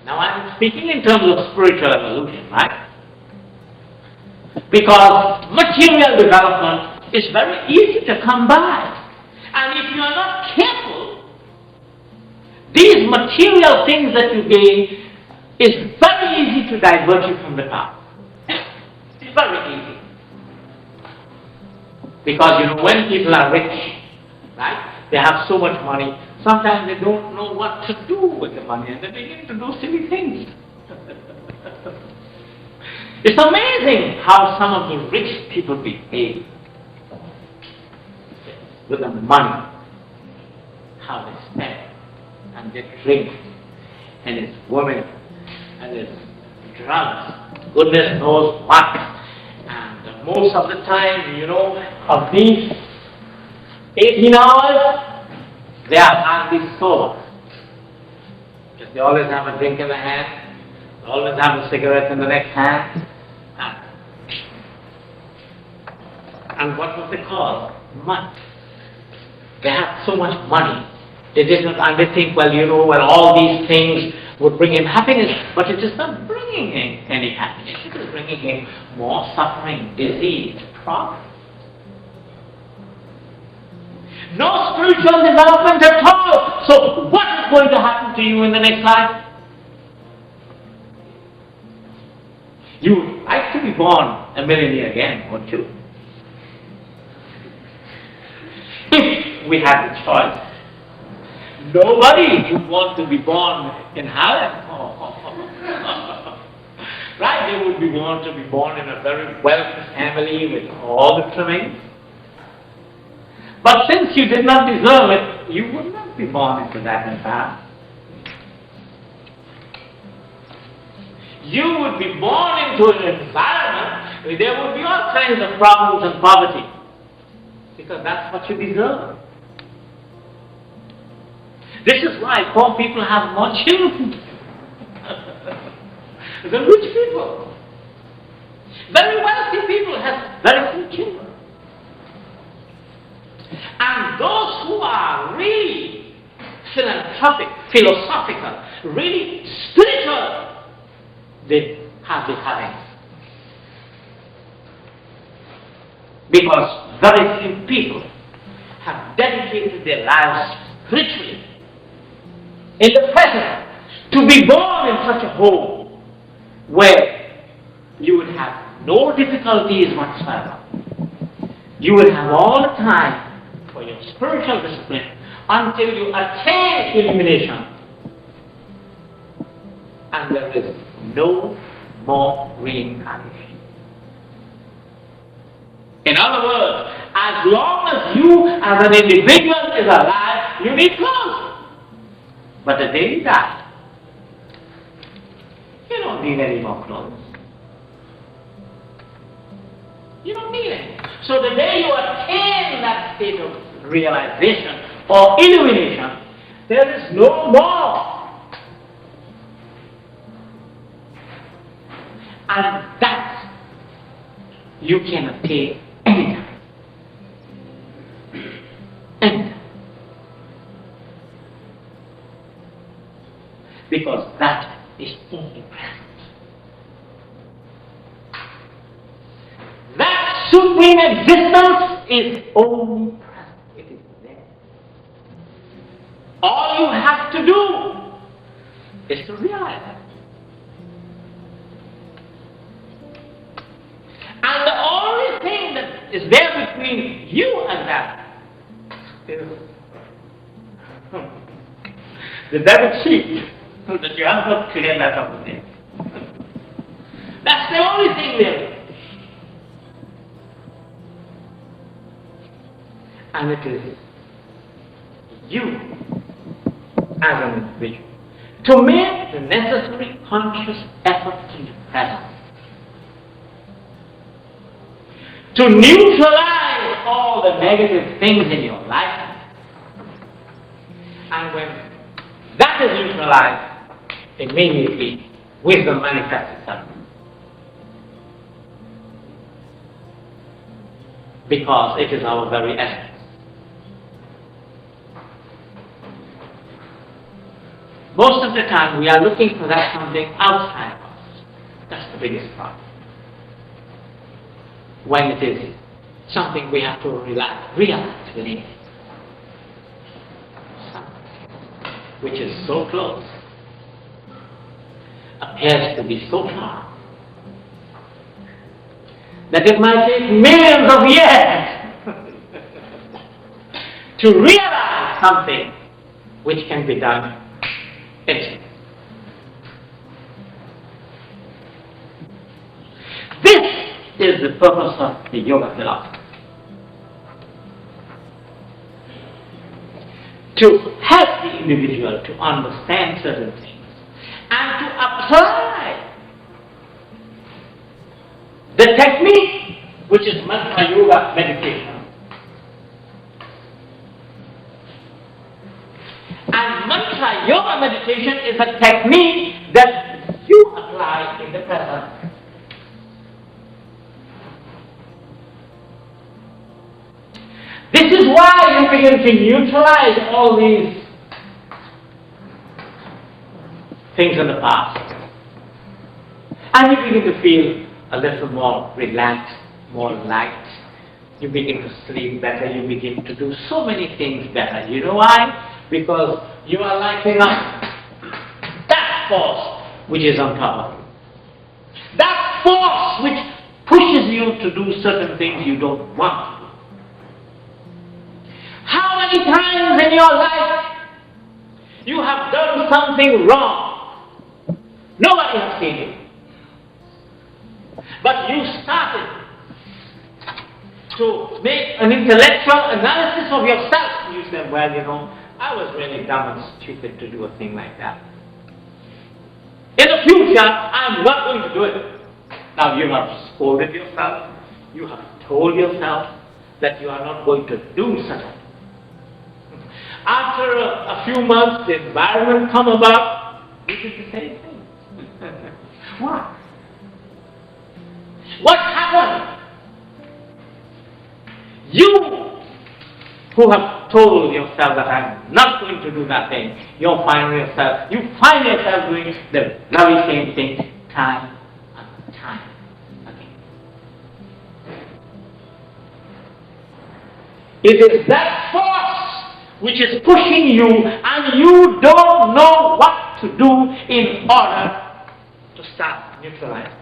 Now I'm speaking in terms of spiritual evolution, right? Because material development is very easy to come by. And if you are not careful, these material things that you gain is very easy to divert you from the path. It's very easy. Because when people are rich, right, they have so much money, sometimes they don't know what to do with the money and they begin to do silly things. It's amazing how some of the rich people behave with the money, how they spend and they drink, and it's women, and it's drugs, goodness knows what. And most of the time, of these 18 hours, they are hardly sober. Because they always have a drink in the hand, they always have a cigarette in the next hand. And what was the cause? Money. They have so much money. They think, all these things would bring him happiness, but it is not bringing him any happiness. It is bringing him more suffering, disease, problem. No spiritual development at all. So what is going to happen to you in the next life? You would like to be born a millionaire again, won't you? If we had the choice, nobody would want to be born in heaven. Right? They would want to be born in a very wealthy family with all the trimmings. But since you did not deserve it, you would not be born into that environment. You would be born into an environment where there would be all kinds of problems and poverty. Because that's what you deserve. This is why poor people have more children than rich people. Very wealthy people have very few children. And those who are really philanthropic, philosophical, really spiritual, they have the having. Because very few people have dedicated their lives spiritually in the present to be born in such a home where you would have no difficulties whatsoever. You will have all the time for your spiritual discipline until you attain illumination. And there is no more reincarnation. In other words, as long as you as an individual is alive, you need clothes. But the day you die, you don't need any more clothes. You don't need it. So the day you attain that state of realization or illumination, there is no more. And that you can attain anytime. Anytime. Because that is only present. That supreme existence is only present. It is there. All you have to do is to realize that. And the only thing that is there between you and that is the debit sheet that you have not cleared that up with it. That's the only thing there. And it is you as an individual, to make the necessary conscious effort in the present, to neutralize all the negative things in your life. And when that is neutralized, immediately wisdom manifests itself. Because it is our very essence. Most of the time we are looking for that something outside of us. That's the biggest problem. When it is something we have to realize within it. Something which is so close, appears to be so far, that it might take millions of years to realize something which can be done instantly. This is the purpose of the yoga philosophy. To help the individual to understand certain things and to apply the technique which is Mantra Yoga Meditation. And Mantra Yoga Meditation is a technique that you apply in the present. This is why you begin to neutralize all these things in the past. And you begin to feel a little more relaxed, more light. You begin to sleep better. You begin to do so many things better. You know why? Because you are lighting up that force which is on top of you. That force which pushes you to do certain things you don't want to do. How many times in your life you have done something wrong? Nobody has seen it. But you started to make an intellectual analysis of yourself. You said, well, you know, I was really dumb and stupid to do a thing like that. In the future, I'm not going to do it. Now you have scolded yourself. You have told yourself that you are not going to do something. After a few months, the environment come about, you did the same thing. Why? What happened? You who have told yourself that I'm not going to do that thing, you find yourself doing the very same thing time and time again. It is that force which is pushing you, and you don't know what to do in order to start neutralizing.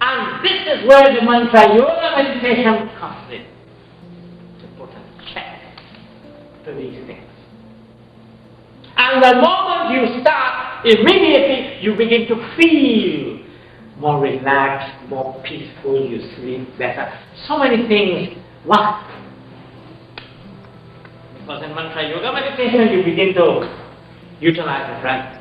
And this is where the Mantra Yoga Meditation comes in, to put a check to these things. And the moment you start, immediately you begin to feel more relaxed, more peaceful, you sleep better. So many things. Why? Because in Mantra Yoga Meditation you begin to utilize the breath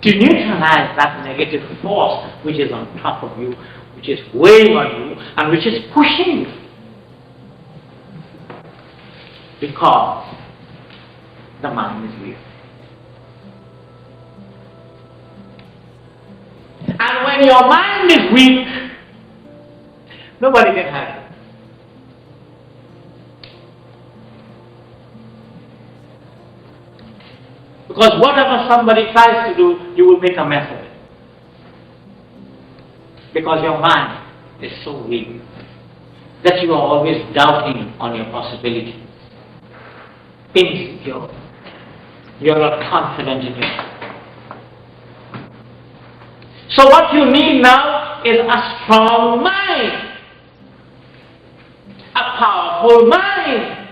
to neutralize that negative force which is on top of you, which is weighing on you, and which is pushing you. Because the mind is weak. And when your mind is weak, nobody can help you. Because whatever somebody tries to do, you will make a mess of it. Because your mind is so weak that you are always doubting on your possibilities. Insecure. You are not confident in yourself. So what you need now is a strong mind. A powerful mind.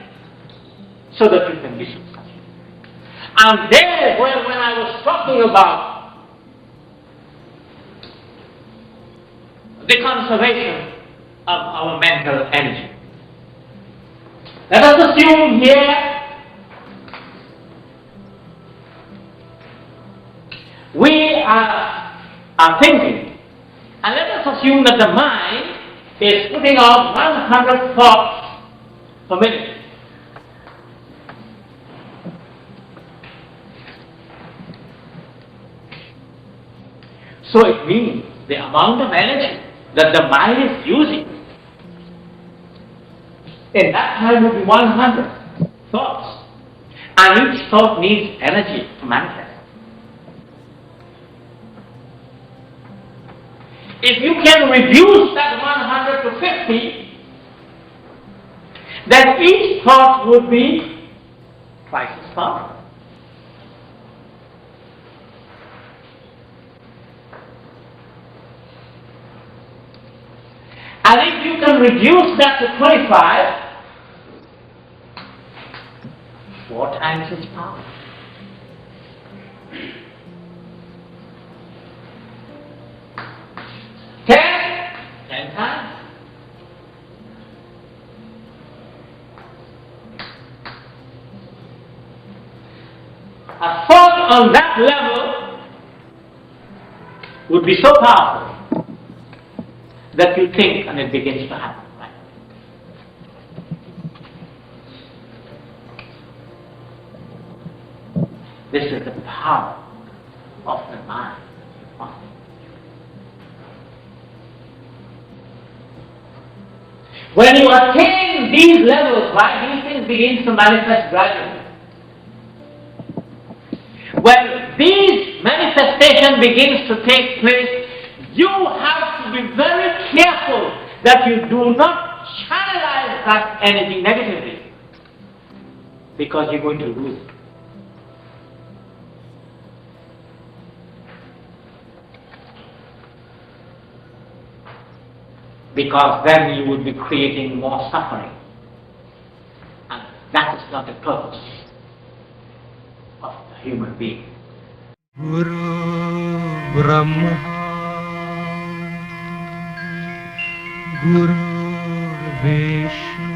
So that you can be successful. And there, when I was talking about the conservation of our mental energy, Let us assume here we are thinking, and let us assume that the mind is putting out 100 thoughts per minute. So it means the amount of energy that the mind is using in that time would be 100 thoughts. And each thought needs energy to manifest. If you can reduce that 100 to 50, then each thought would be twice as powerful. And if you can reduce that to 25, 4 times its power. 10 times. A thought on that level would be so powerful that you think and it begins to happen. Right? This is the power of the mind. When you attain these levels, right, these things begin to manifest gradually. When these manifestation begins to take place, you have to be very careful that you do not channelize that energy negatively, because you're going to lose it. Because then you would be creating more suffering. And that is not the purpose of the human being. Guru Brahma Guru Vishnu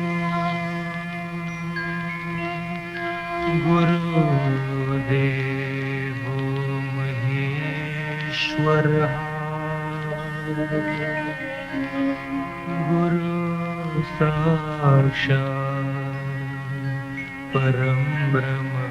Guru Devo Maheshwara Guru Sakshat Param Brahma